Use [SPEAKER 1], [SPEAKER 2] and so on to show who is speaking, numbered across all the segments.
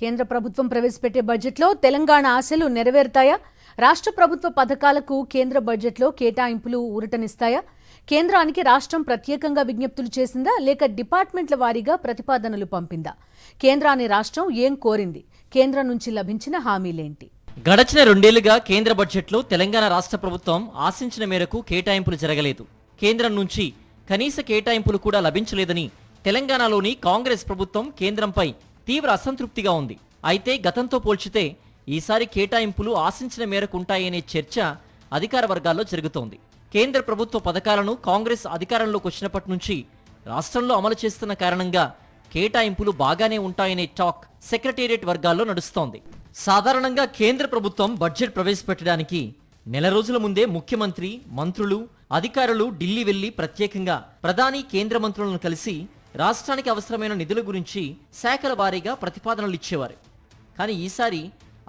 [SPEAKER 1] కేంద్ర ప్రభుత్వం ప్రవేశపెట్టే బడ్జెట్లో తెలంగాణ ఆశలు నెరవేరుతాయా? రాష్ట్ర ప్రభుత్వ పథకాలకు కేంద్ర బడ్జెట్లో కేటాయింపులు ఊరటనిస్తాయా? కేంద్రానికి రాష్ట్రం ప్రత్యేకంగా విజ్ఞప్తులు చేసిందా లేక డిపార్ట్మెంట్ల వారీగా ప్రతిపాదనలు పంపిందా? కేంద్రాన్ని రాష్ట్రం ఏం కోరింది? కేంద్రం నుంచి లభించిన హామీలేంటి?
[SPEAKER 2] గడచిన రెండేళ్లుగా కేంద్ర బడ్జెట్లో తెలంగాణ రాష్ట్ర ప్రభుత్వం ఆశించిన మేరకు కేటాయింపులు జరగలేదు. కేంద్రం నుంచి కనీస కేటాయింపులు కూడా లభించలేదని తెలంగాణలోని కాంగ్రెస్ ప్రభుత్వం కేంద్రంపై తీవ్ర అసంతృప్తిగా ఉంది. అయితే గతంతో పోల్చితే ఈసారి కేటాయింపులు ఆశించిన మేరకు ఉంటాయనే చర్చ అధికార వర్గాల్లో జరుగుతోంది. కేంద్ర ప్రభుత్వ పథకాలను కాంగ్రెస్ అధికారంలోకి వచ్చినప్పటి నుంచి రాష్ట్రంలో అమలు చేస్తున్న కారణంగా కేటాయింపులు బాగానే ఉంటాయనే టాక్ సెక్రటేరియట్ వర్గాల్లో నడుస్తోంది. సాధారణంగా కేంద్ర ప్రభుత్వం బడ్జెట్ ప్రవేశపెట్టడానికి నెల రోజుల ముందే ముఖ్యమంత్రి, మంత్రులు, అధికారులు ఢిల్లీ వెళ్లి ప్రత్యేకంగా ప్రధాని, కేంద్ర మంత్రులను కలిసి రాష్ట్రానికి అవసరమైన నిధుల గురించి శాఖల వారీగా ప్రతిపాదనలు ఇచ్చేవారు. కానీ ఈసారి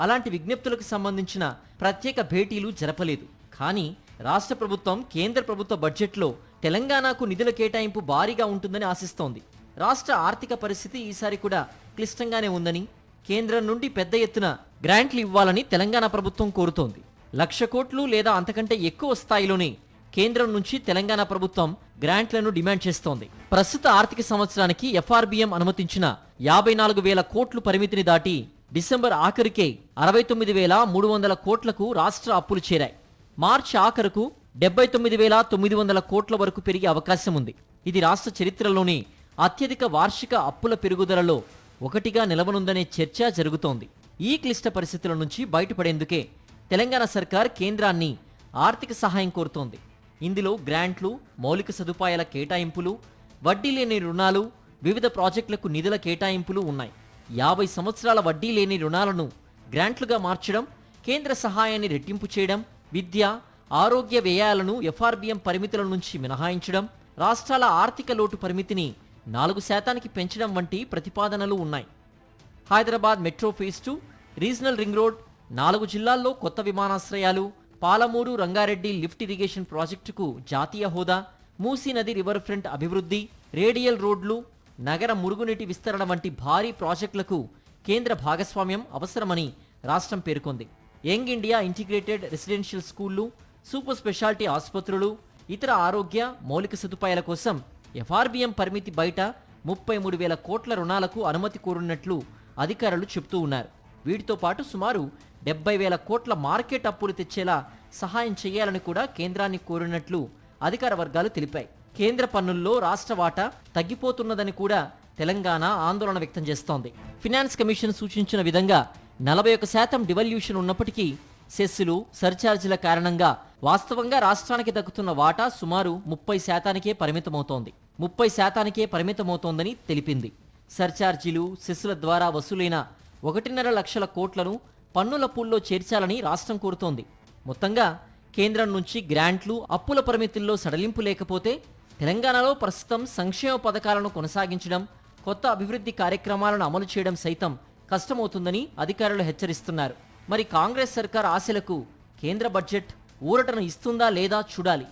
[SPEAKER 2] అలాంటి విజ్ఞప్తులకు సంబంధించిన ప్రత్యేక భేటీలు జరపలేదు. కానీ రాష్ట్ర ప్రభుత్వం కేంద్ర ప్రభుత్వ బడ్జెట్లో తెలంగాణకు నిధుల కేటాయింపు భారీగా ఉంటుందని ఆశిస్తోంది. రాష్ట్ర ఆర్థిక పరిస్థితి ఈసారి కూడా క్లిష్టంగానే ఉందని, కేంద్రం నుండి పెద్ద ఎత్తున గ్రాంట్లు ఇవ్వాలని తెలంగాణ ప్రభుత్వం కోరుతోంది. 1,00,000 కోట్లు లేదా అంతకంటే ఎక్కువ స్థాయిలోనే కేంద్రం నుంచి తెలంగాణ ప్రభుత్వం గ్రాంట్లను డిమాండ్ చేస్తోంది. ప్రస్తుత ఆర్థిక సంవత్సరానికి FRBM అనుమతించిన 54,000 కోట్లు పరిమితిని దాటి డిసెంబర్ ఆఖరికే 69,300 కోట్లకు రాష్ట్ర అప్పులు చేరాయి. మార్చి ఆఖరుకు 79,900 కోట్ల వరకు పెరిగే అవకాశం ఉంది. ఇది రాష్ట్ర చరిత్రలోనే అత్యధిక వార్షిక అప్పుల పెరుగుదలలో ఒకటిగా నిలవనుందనే చర్చ జరుగుతోంది. ఈ క్లిష్ట పరిస్థితుల నుంచి బయటపడేందుకే తెలంగాణ సర్కార్ కేంద్రాన్ని ఆర్థిక సహాయం కోరుతోంది. ఇందులో గ్రాంట్లు, మౌలిక సదుపాయాల కేటాయింపులు, వడ్డీ లేని రుణాలు, వివిధ ప్రాజెక్టులకు నిధుల కేటాయింపులు ఉన్నాయి. 50 సంవత్సరాల వడ్డీ లేని రుణాలను గ్రాంట్లుగా మార్చడం, కేంద్ర సహాయాన్ని రెట్టింపు చేయడం, విద్య, ఆరోగ్య వ్యయాలను FRBM పరిమితుల నుంచి మినహాయించడం, రాష్ట్రాల ఆర్థిక లోటు పరిమితిని 4% పెంచడం వంటి ప్రతిపాదనలు ఉన్నాయి. Hyderabad metro phase 2, regional ring road, 4 జిల్లాల్లో కొత్త విమానాశ్రయాలు, పాలమూరు రంగారెడ్డి లిఫ్ట్ ఇరిగేషన్ ప్రాజెక్టుకు జాతీయ హోదా, మూసీ నది రివర్ ఫ్రంట్ అభివృద్ధి, రేడియల్ రోడ్లు, నగర మురుగునీటి విస్తరణ వంటి భారీ ప్రాజెక్టులకు కేంద్ర భాగస్వామ్యం అవసరమని రాష్ట్రం పేర్కొంది. యంగ్ ఇండియా ఇంటిగ్రేటెడ్ రెసిడెన్షియల్ స్కూళ్లు, సూపర్ స్పెషాలిటీ ఆసుపత్రులు, ఇతర ఆరోగ్య మౌలిక సదుపాయాల కోసం FRBM పరిమితి బయట 33,000 కోట్ల రుణాలకు అనుమతి కోరున్నట్లు అధికారులు చెబుతూ ఉన్నారు. వీటితో పాటు సుమారు 70,000 కోట్ల మార్కెట్ అప్పులు తెచ్చేలా సహాయం చేయాలని కూడా కేంద్రాన్ని కోరినట్లు అధికార వర్గాలు తెలిపాయి. కేంద్ర పన్నుల్లో రాష్ట్ర వాటా తగ్గిపోతున్నదని కూడా తెలంగాణ ఆందోళన వ్యక్తం చేస్తోంది. ఫినాన్స్ కమిషన్ సూచించిన విధంగా 41% డివల్యూషన్ ఉన్నప్పటికీ సెస్సులు, సర్ఛార్జీల కారణంగా వాస్తవంగా రాష్ట్రానికి దక్కుతున్న వాటా సుమారు 30%కే పరిమితమవుతోంది. 30%కే పరిమితమవుతోందని తెలిపింది. సర్ఛార్జీలు, సెస్సుల ద్వారా వసూలైన 1.5 లక్షల కోట్లను పన్నుల పూల్లో చేర్చాలని రాష్ట్రం కోరుతోంది. మొత్తంగా కేంద్రం నుంచి గ్రాంట్లు, అప్పుల పరిమితుల్లో సడలింపు లేకపోతే తెలంగాణలో ప్రస్తుతం సంక్షేమ పథకాలను కొనసాగించడం, కొత్త అభివృద్ధి కార్యక్రమాలను అమలు చేయడం సైతం కష్టమవుతుందని అధికారులు హెచ్చరిస్తున్నారు. మరి కాంగ్రెస్ సర్కార్ ఆశలకు కేంద్ర బడ్జెట్ ఊరటను ఇస్తుందా లేదా చూడాలి.